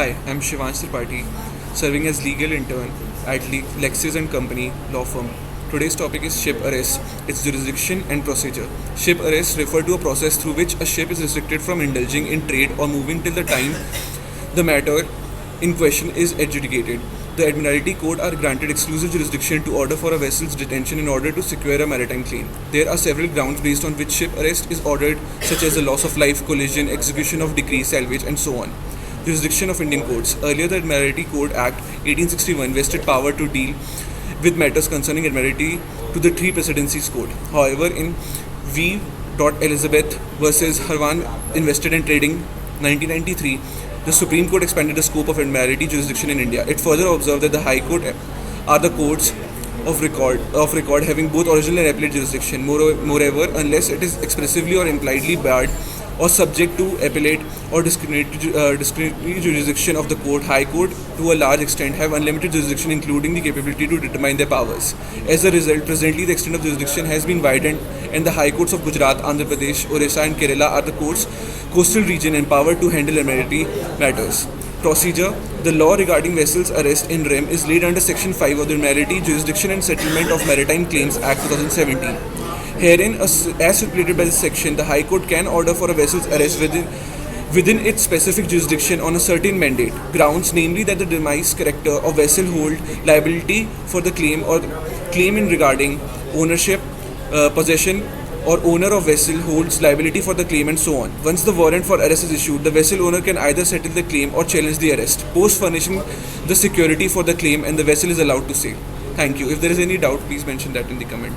Hi, I'm Shivansh Tripathi, serving as legal intern at Lexis and Company law firm. Today's topic is ship arrest, its jurisdiction and procedure. Ship arrests refer to a process through which a ship is restricted from indulging in trade or moving till the time the matter in question is adjudicated. The Admiralty Court are granted exclusive jurisdiction to order for a vessel's detention in order to secure a maritime claim. There are several grounds based on which ship arrest is ordered, such as the loss of life, collision, execution of decree, salvage, and so on. Jurisdiction of Indian courts. Earlier, the Admiralty Code Act 1861 vested power to deal with matters concerning Admiralty to the three presidencies court. However, in V. Elizabeth versus Harwan Invested and Trading 1993, the Supreme Court expanded the scope of Admiralty jurisdiction in India. It further observed that the High Court are the courts of record having both original and appellate jurisdiction. Moreover, unless it is expressively or impliedly barred or subject to appellate or discretionary jurisdiction of the court, High Court to a large extent have unlimited jurisdiction, including the capability to determine their powers. As a result, presently the extent of jurisdiction has been widened, and the High Courts of Gujarat, Andhra Pradesh, Orissa, and Kerala are the courts coastal region empowered to handle admiralty matters. Procedure. The law regarding vessels arrest in rem is laid under Section 5 of the Admiralty Jurisdiction and Settlement of Maritime Claims Act 2017. Herein, as stipulated by this section, the High Court can order for a vessel's arrest within its specific jurisdiction on a certain mandate grounds, namely that the demise character of vessel hold liability for the claim or claim in regarding ownership, possession, or owner of vessel holds liability for the claim, and so on. Once the warrant for arrest is issued, the vessel owner can either settle the claim or challenge the arrest, post furnishing the security for the claim, and the vessel is allowed to sail. Thank you. If there is any doubt, please mention that in the comment.